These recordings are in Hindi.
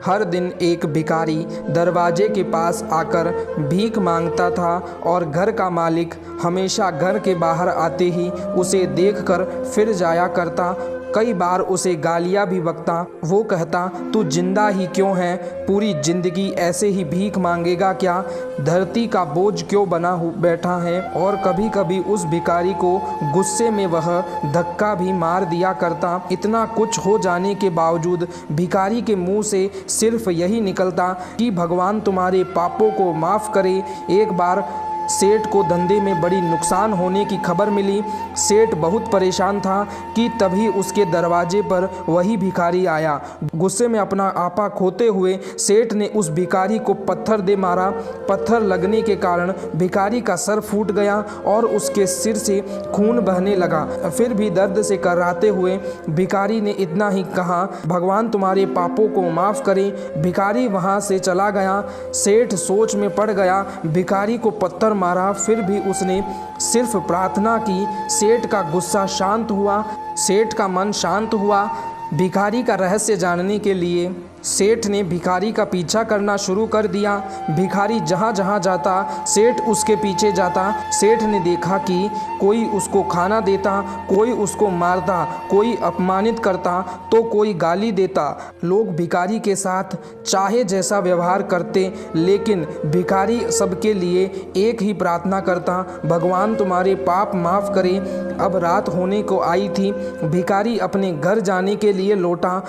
हर दिन एक भिखारी दरवाजे के पास आकर भीख मांगता था और घर का मालिक हमेशा घर के बाहर आते ही उसे देखकर फिर जाया करता। कई बार उसे गालियाँ भी बकता। वो कहता, तू जिंदा ही क्यों है? पूरी जिंदगी ऐसे ही भीख मांगेगा क्या? धरती का बोझ क्यों बना बैठा है? और कभी कभी उस भिखारी को गुस्से में वह धक्का भी मार दिया करता। इतना कुछ हो जाने के बावजूद भिखारी के मुंह से सिर्फ यही निकलता कि भगवान तुम्हारे पापों को माफ़ करे। एक बार सेठ को धंधे में बड़ी नुकसान होने की खबर मिली। सेठ बहुत परेशान था कि तभी उसके दरवाजे पर वही भिखारी आया। गुस्से में अपना आपा खोते हुए सेठ ने उस भिखारी को पत्थर दे मारा। पत्थर लगने के कारण भिखारी का सर फूट गया और उसके सिर से खून बहने लगा। फिर भी दर्द से कराहते हुए भिखारी ने इतना ही कहा, भगवान तुम्हारे पापों को माफ़ करे। भिखारी वहाँ से चला गया। सेठ सोच में पड़ गया। भिखारी को पत्थर मारा, फिर भी उसने सिर्फ प्रार्थना की। सेठ का गुस्सा शांत हुआ, सेठ का मन शांत हुआ। भिखारी का रहस्य जानने के लिए सेठ ने भिखारी का पीछा करना शुरू कर दिया। भिखारी जहाँ जहाँ जाता सेठ उसके पीछे जाता। सेठ ने देखा कि कोई उसको खाना देता, कोई उसको मारता, कोई अपमानित करता तो कोई गाली देता। लोग भिखारी के साथ चाहे जैसा व्यवहार करते, लेकिन भिखारी सबके लिए एक ही प्रार्थना करता, भगवान तुम्हारे पाप माफ़ करे। अब रात होने को आई थी। भिखारी अपने घर जाने के लिए लौटा।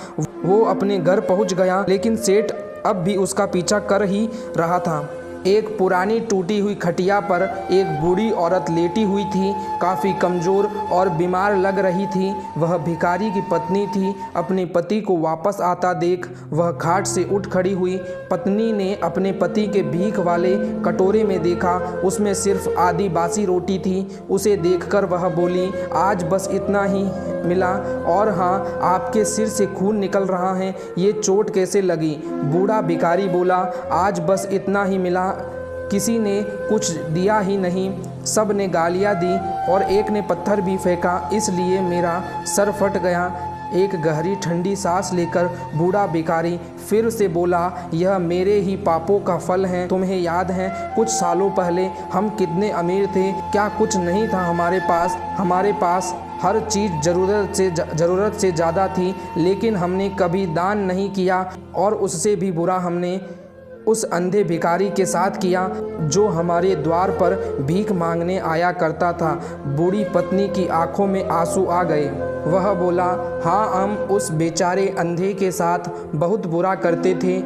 वो अपने घर पहुंच गया, लेकिन सेठ अब भी उसका पीछा कर ही रहा था। एक पुरानी टूटी हुई खटिया पर एक बूढ़ी औरत लेटी हुई थी। काफ़ी कमज़ोर और बीमार लग रही थी। वह भिखारी की पत्नी थी। अपने पति को वापस आता देख वह खाट से उठ खड़ी हुई। पत्नी ने अपने पति के भीख वाले कटोरे में देखा, उसमें सिर्फ आधी बासी रोटी थी। उसे देखकर वह बोली, आज बस इतना ही मिला, और हाँ, आपके सिर से खून निकल रहा है, ये चोट कैसे लगी? बूढ़ा भिखारी बोला, आज बस इतना ही मिला, किसी ने कुछ दिया ही नहीं, सब ने गालियाँ दी और एक ने पत्थर भी फेंका, इसलिए मेरा सर फट गया। एक गहरी ठंडी सांस लेकर बूढ़ा भिखारी फिर से बोला, यह मेरे ही पापों का फल है। तुम्हें याद है कुछ सालों पहले हम कितने अमीर थे? क्या कुछ नहीं था हमारे पास हर चीज़ ज़रूरत से ज़्यादा थी, लेकिन हमने कभी दान नहीं किया, और उससे भी बुरा हमने उस अंधे भिखारी के साथ किया जो हमारे द्वार पर भीख मांगने आया करता था। बूढ़ी पत्नी की आंखों में आंसू आ गए। वह बोला, हाँ, हम उस बेचारे अंधे के साथ बहुत बुरा करते थे,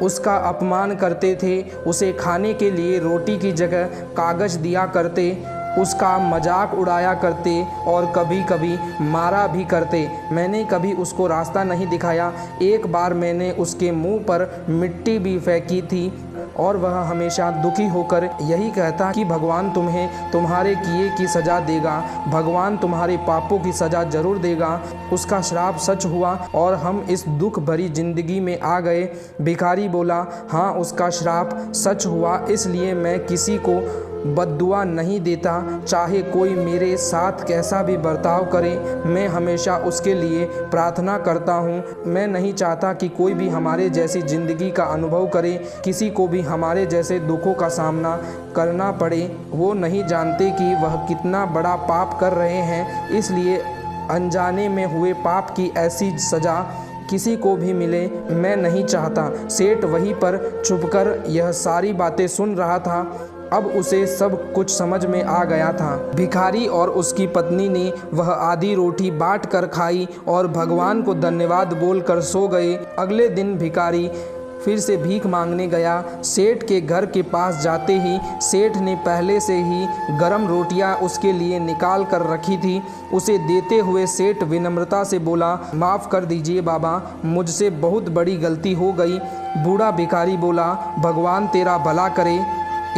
उसका अपमान करते थे, उसे खाने के लिए रोटी की जगह कागज़ दिया करते, उसका मजाक उड़ाया करते और कभी कभी मारा भी करते। मैंने कभी उसको रास्ता नहीं दिखाया। एक बार मैंने उसके मुंह पर मिट्टी भी फेंकी थी और वह हमेशा दुखी होकर यही कहता कि भगवान तुम्हें तुम्हारे किए की सज़ा देगा, भगवान तुम्हारे पापों की सज़ा ज़रूर देगा। उसका श्राप सच हुआ और हम इस दुख भरी ज़िंदगी में आ गए। भिखारी बोला, हाँ, उसका श्राप सच हुआ, इसलिए मैं किसी को बद्दुआ नहीं देता, चाहे कोई मेरे साथ कैसा भी बर्ताव करे, मैं हमेशा उसके लिए प्रार्थना करता हूँ। मैं नहीं चाहता कि कोई भी हमारे जैसी ज़िंदगी का अनुभव करे, किसी को भी हमारे जैसे दुखों का सामना करना पड़े। वो नहीं जानते कि वह कितना बड़ा पाप कर रहे हैं, इसलिए अनजाने में हुए पाप की ऐसी सज़ा किसी को भी मिले मैं नहीं चाहता। सेठ वहीं पर छुपकर यह सारी बातें सुन रहा था। अब उसे सब कुछ समझ में आ गया था। भिखारी और उसकी पत्नी ने वह आधी रोटी बांट कर खाई और भगवान को धन्यवाद बोलकर सो गए। अगले दिन भिखारी फिर से भीख मांगने गया। सेठ के घर के पास जाते ही सेठ ने पहले से ही गरम रोटियां उसके लिए निकाल कर रखी थी। उसे देते हुए सेठ विनम्रता से बोला, माफ़ कर दीजिए बाबा, मुझसे बहुत बड़ी गलती हो गई। बूढ़ा भिखारी बोला, भगवान तेरा भला करे।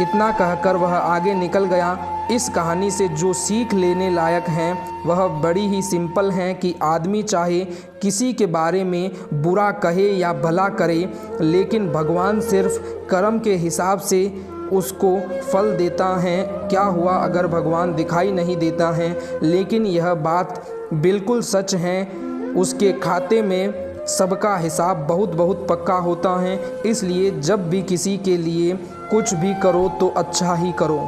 इतना कहकर वह आगे निकल गया। इस कहानी से जो सीख लेने लायक हैं वह बड़ी ही सिंपल हैं कि आदमी चाहे किसी के बारे में बुरा कहे या भला करे, लेकिन भगवान सिर्फ कर्म के हिसाब से उसको फल देता है। क्या हुआ अगर भगवान दिखाई नहीं देता है, लेकिन यह बात बिल्कुल सच है, उसके खाते में सबका हिसाब बहुत बहुत पक्का होता है, इसलिए जब भी किसी के लिए कुछ भी करो तो अच्छा ही करो।